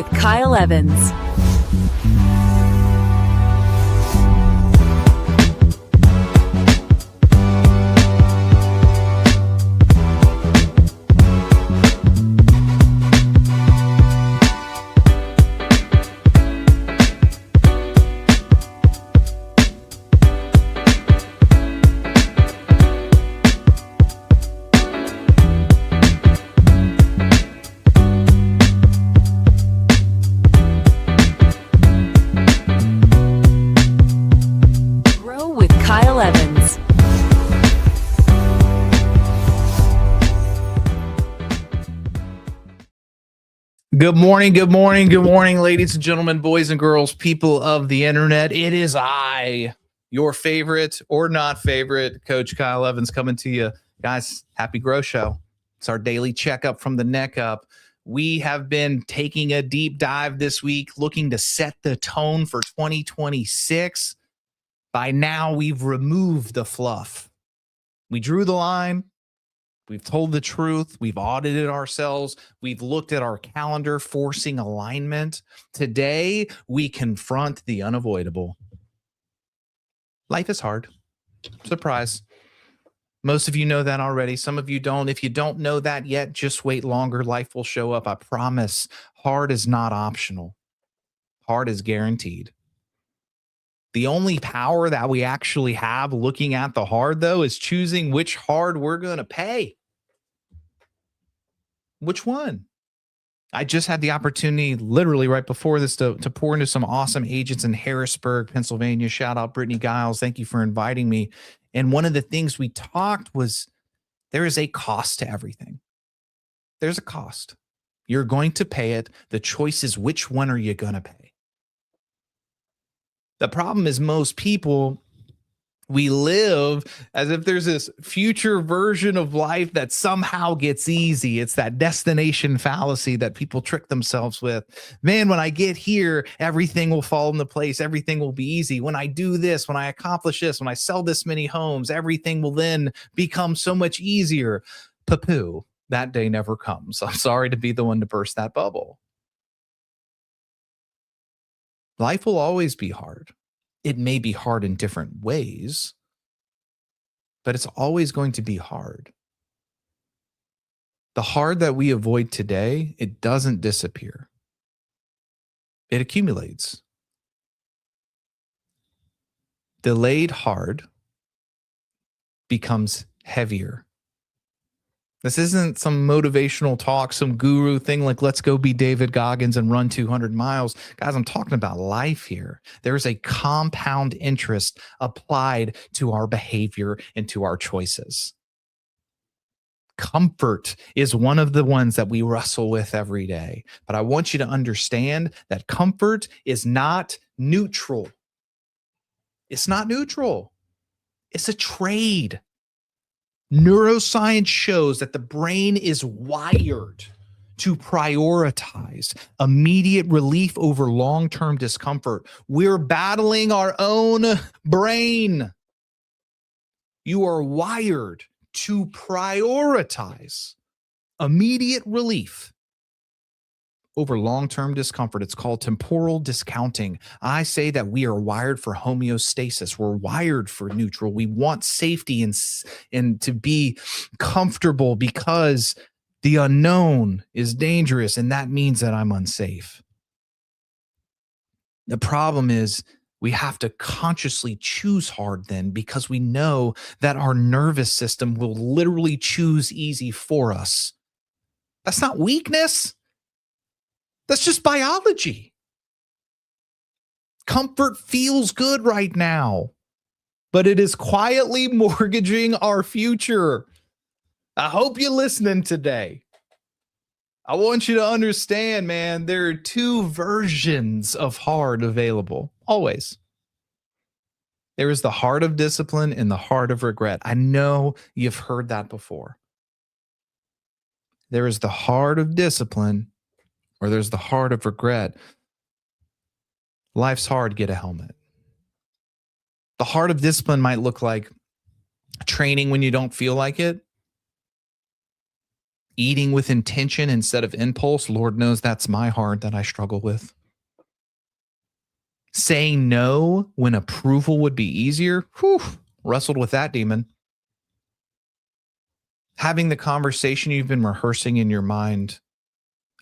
with Kyle Evans. Kyle Evans. Good morning, good morning, good morning, ladies and gentlemen, boys and girls, people of the internet. It is I, your favorite or not favorite, Coach Kyle Evans, coming to you. Guys, happy G.R.O.W show. It's our daily checkup from the neck up. We have been taking a deep dive this week, looking to set the tone for 2026. By now, we've removed the fluff. We drew the line. We've told the truth. We've audited ourselves. We've looked at our calendar, forcing alignment. Today, we confront the unavoidable. Life is hard. Surprise. Most of you know that already. Some of you don't. If you don't know that yet, just wait longer. Life will show up. I promise. Hard is not optional. Hard is guaranteed. The only power that we actually have looking at the hard, though, is choosing which hard we're going to pay. Which one? I just had the opportunity literally right before this to pour into some awesome agents in Harrisburg, Pennsylvania. Shout out Brittany Giles. Thank you for inviting me. And one of the things we talked was there is a cost to everything. There's a cost. You're going to pay it. The choice is which one are you going to pay? The problem is most people, we live as if there's this future version of life that somehow gets easy. It's that destination fallacy that people trick themselves with. Man, when I get here, everything will fall into place. Everything will be easy. When I do this, when I accomplish this, when I sell this many homes, everything will then become so much easier. Poo-poo, that day never comes. I'm sorry to be the one to burst that bubble. Life will always be hard. It may be hard in different ways, but it's always going to be hard. The hard that we avoid today, it doesn't disappear. It accumulates. Delayed hard becomes heavier. This isn't some motivational talk, some guru thing like let's go be David Goggins and run 200 miles. Guys, I'm talking about life here. There's a compound interest applied to our behavior and to our choices. Comfort is one of the ones that we wrestle with every day. But I want you to understand that comfort is not neutral. It's not neutral. It's a trade. Neuroscience shows that the brain is wired to prioritize immediate relief over long-term discomfort. We're battling our own brain. You are wired to prioritize immediate relief over long-term discomfort. It's called temporal discounting. I say that we are wired for homeostasis. We're wired for neutral. We want safety and to be comfortable because the unknown is dangerous, and that means that I'm unsafe. The problem is we have to consciously choose hard then because we know that our nervous system will literally choose easy for us. That's not weakness. That's just biology. Comfort feels good right now, but it is quietly mortgaging our future. I hope you're listening today. I want you to understand, man, there are two versions of hard available, always. There is the heart of discipline and the heart of regret. I know you've heard that before. There is the heart of discipline, or there's the heart of regret. Life's hard, get a helmet. The heart of discipline might look like training when you don't feel like it. Eating with intention instead of impulse. Lord knows that's my heart that I struggle with. Saying no when approval would be easier. Whew, wrestled with that demon. Having the conversation you've been rehearsing in your mind,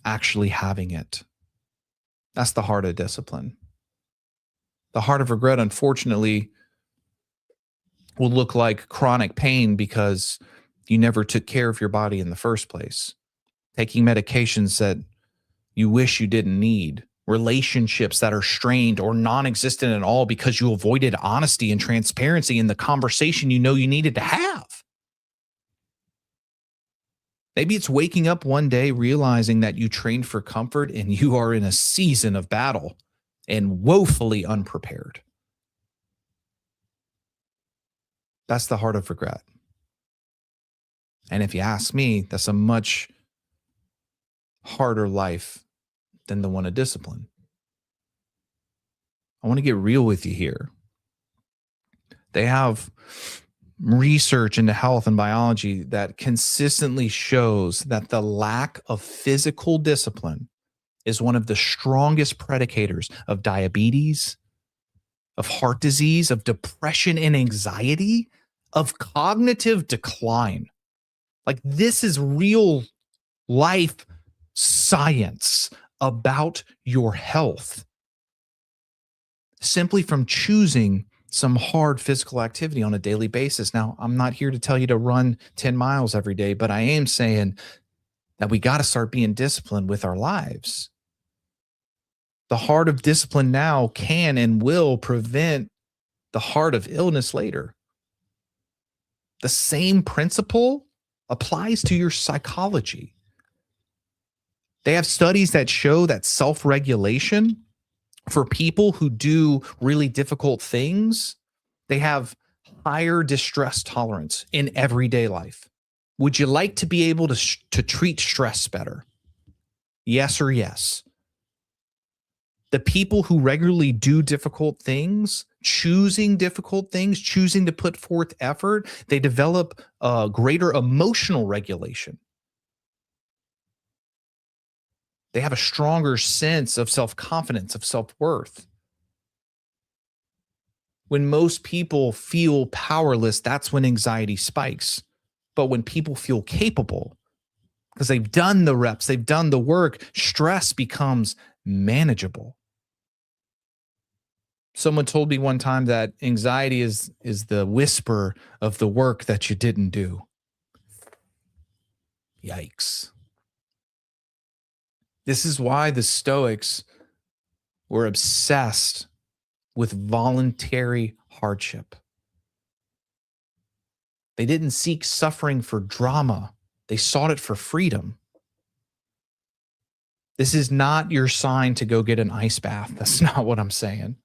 actually having it. That's the heart of discipline. The heart of regret, unfortunately, will look like chronic pain because you never took care of your body in the first place. Taking medications that you wish you didn't need, relationships that are strained or non-existent at all because you avoided honesty and transparency in the conversation you know you needed to have. Maybe it's waking up one day realizing that you trained for comfort and you are in a season of battle and woefully unprepared. That's the heart of regret. And if you ask me, that's a much harder life than the one of discipline. I want to get real with you here. They have research into health and biology that consistently shows that the lack of physical discipline is one of the strongest predicators of diabetes, of heart disease, of depression and anxiety, of cognitive decline. Like, this is real life science about your health. Simply from choosing some hard physical activity on a daily basis. Now, I'm not here to tell you to run 10 miles every day, but I am saying that we got to start being disciplined with our lives. The heart of discipline now can and will prevent the heart of illness later. The same principle applies to your psychology. They have studies that show that self-regulation for people who do really difficult things, they have higher distress tolerance in everyday life. Would you like to be able to treat stress better? Yes or yes. The people who regularly do difficult things, choosing to put forth effort, they develop a greater emotional regulation. They have a stronger sense of self-confidence, of self-worth. When most people feel powerless, that's when anxiety spikes. But when people feel capable, because they've done the reps, they've done the work, stress becomes manageable. Someone told me one time that anxiety is the whisper of the work that you didn't do. Yikes. This is why the Stoics were obsessed with voluntary hardship. They didn't seek suffering for drama. They sought it for freedom. This is not your sign to go get an ice bath. That's not what I'm saying.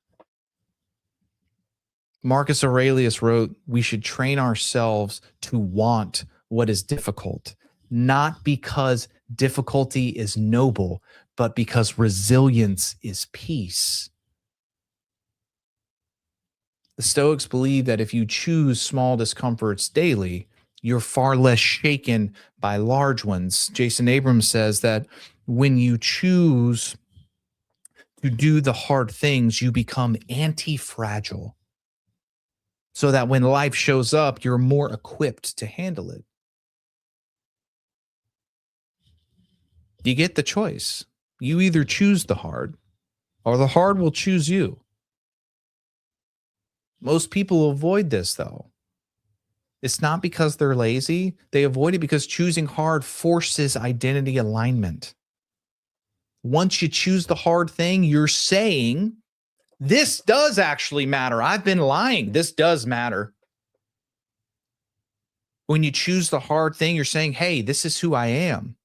Marcus Aurelius wrote, we should train ourselves to want what is difficult, not because difficulty is noble, but because resilience is peace. The Stoics believe that if you choose small discomforts daily, you're far less shaken by large ones. Jason Abrams says that when you choose to do the hard things, you become anti-fragile, so that when life shows up, you're more equipped to handle it. You get the choice. You either choose the hard or the hard will choose you. Most people avoid this, though. It's not because they're lazy. They avoid it because choosing hard forces identity alignment. Once you choose the hard thing, you're saying, this does actually matter. I've been lying. This does matter. When you choose the hard thing, you're saying, hey, this is who I am.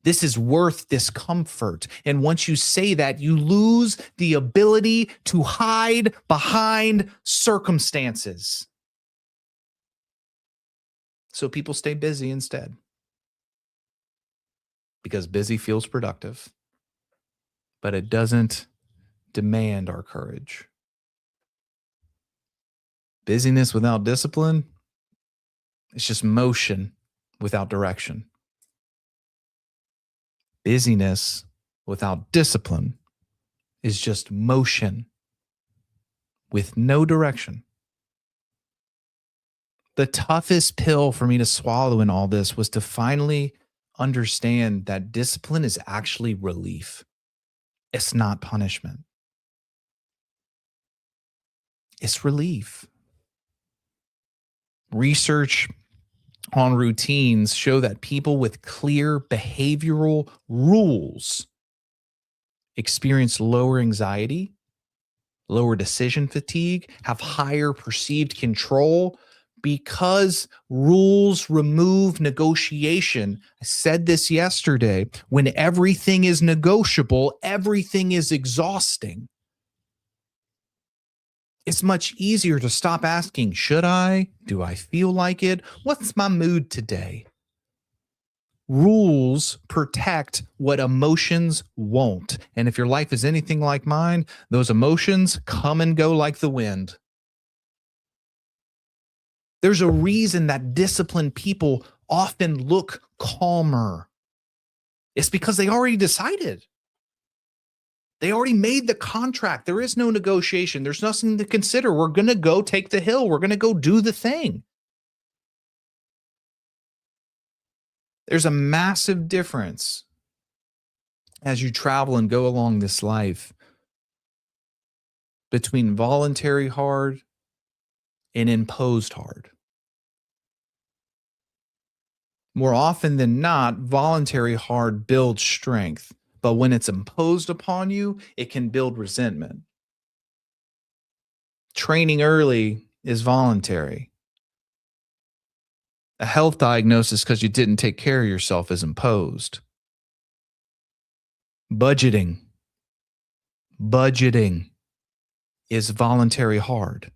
This is worth discomfort. And once you say that, you lose the ability to hide behind circumstances. So people stay busy instead, because busy feels productive, but it doesn't demand our courage. Busyness without discipline, it's just motion without direction. Busyness without discipline is just motion with no direction. The toughest pill for me to swallow in all this was to finally understand that discipline is actually relief. It's not punishment. It's relief. Research on routines show that people with clear behavioral rules experience lower anxiety, lower decision fatigue, have higher perceived control because rules remove negotiation. I said this yesterday. When everything is negotiable, everything is exhausting. It's much easier to stop asking, should I? Do I feel like it? What's my mood today? Rules protect what emotions won't. And if your life is anything like mine, those emotions come and go like the wind. There's a reason that disciplined people often look calmer. It's because they already decided. They already made the contract. There is no negotiation. There's nothing to consider. We're going to go take the hill. We're going to go do the thing. There's a massive difference as you travel and go along this life between voluntary hard and imposed hard. More often than not, voluntary hard builds strength, but when it's imposed upon you, it can build resentment. Training early is voluntary. A health diagnosis because you didn't take care of yourself is imposed. Budgeting is voluntary hard.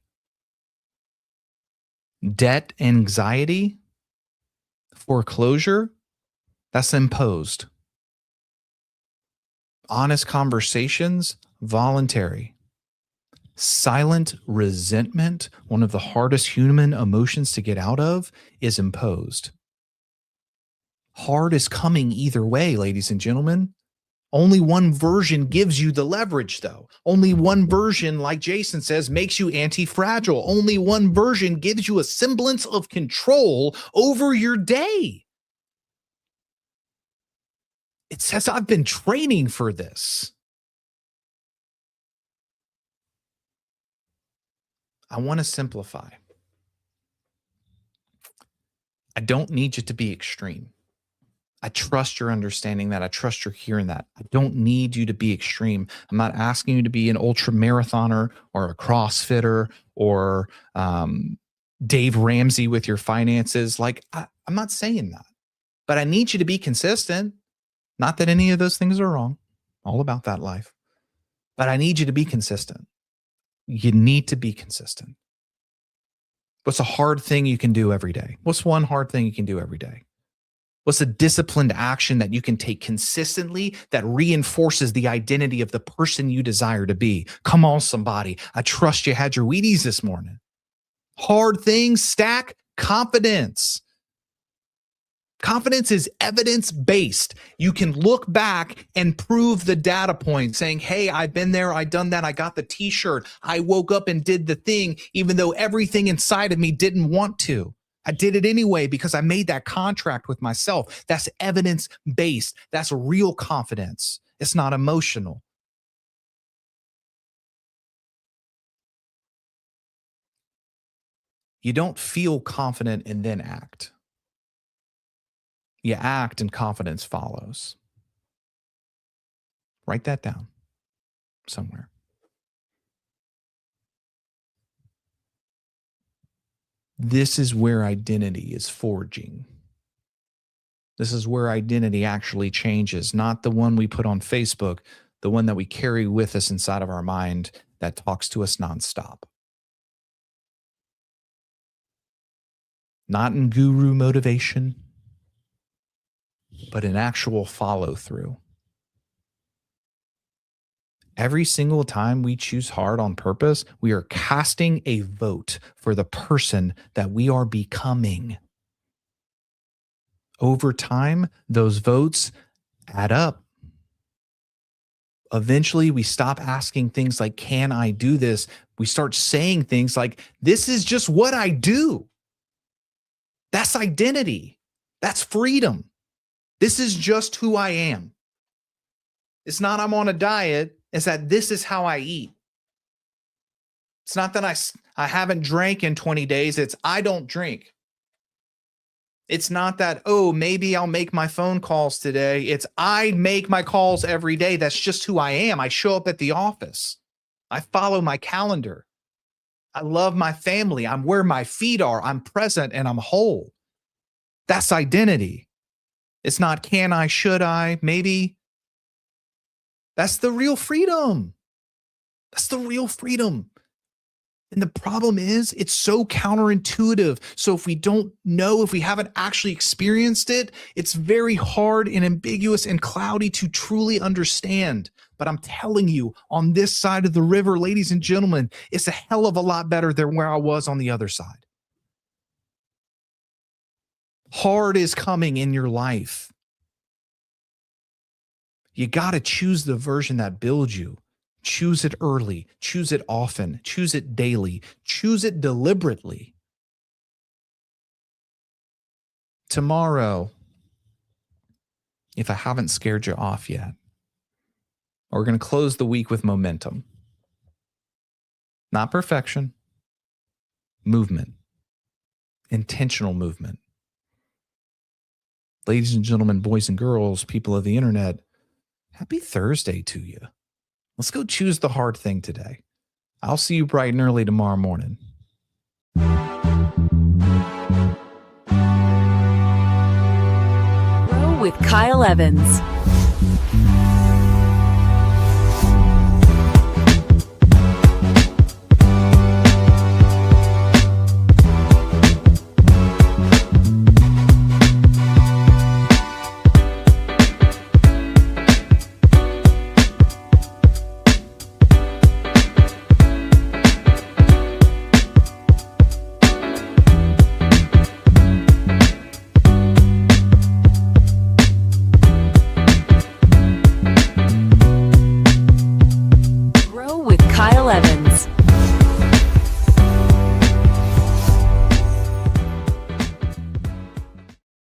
Debt anxiety, foreclosure, that's imposed. Honest conversations, voluntary. Silent resentment, one of the hardest human emotions to get out of, is imposed. Hard is coming either way, ladies and gentlemen. Only one version gives you the leverage, though. Only one version, like Jason says, makes you anti-fragile. Only one version gives you a semblance of control over your day. It says, I've been training for this. I want to simplify. I don't need you to be extreme. I trust you're understanding that. I trust you're hearing that. I don't need you to be extreme. I'm not asking you to be an ultra marathoner or a CrossFitter or Dave Ramsey with your finances. Like, I'm not saying that, but I need you to be consistent. Not that any of those things are wrong. All about that life. But I need you to be consistent. You need to be consistent. What's a hard thing you can do every day? What's one hard thing you can do every day? What's a disciplined action that you can take consistently that reinforces the identity of the person you desire to be? Come on, somebody. I trust you had your Wheaties this morning. Hard things stack confidence. Confidence is evidence-based. You can look back and prove the data point saying, hey, I've been there, I've done that, I got the t-shirt, I woke up and did the thing, even though everything inside of me didn't want to. I did it anyway because I made that contract with myself. That's evidence-based. That's real confidence. It's not emotional. You don't feel confident and then act. You act and confidence follows. Write that down somewhere. This is where identity is forging. This is where identity actually changes, not the one we put on Facebook, the one that we carry with us inside of our mind that talks to us nonstop. Not in guru motivation, but in actual follow through. Every single time we choose hard on purpose, we are casting a vote for the person that we are becoming. Over time, those votes add up. Eventually, we stop asking things like, can I do this? We start saying things like, this is just what I do. That's identity. That's freedom. This is just who I am. It's not I'm on a diet. It's that this is how I eat. It's not that I haven't drank in 20 days. It's I don't drink. It's not that, oh, maybe I'll make my phone calls today. It's I make my calls every day. That's just who I am. I show up at the office. I follow my calendar. I love my family. I'm where my feet are. I'm present and I'm whole. That's identity. It's not can I, should I, maybe. That's the real freedom. That's the real freedom. And the problem is it's so counterintuitive. So if we don't know, if we haven't actually experienced it, it's very hard and ambiguous and cloudy to truly understand. But I'm telling you, on this side of the river, ladies and gentlemen, it's a hell of a lot better than where I was on the other side. Hard is coming in your life. You got to choose the version that builds you. Choose it early, choose it often, choose it daily, choose it deliberately. Tomorrow, if I haven't scared you off yet, we're going to close the week with momentum. Not perfection, movement, intentional movement. Ladies and gentlemen, boys and girls, people of the internet, happy Thursday to you. Let's go choose the hard thing today. I'll see you bright and early tomorrow morning. Grow with Kyle Evans.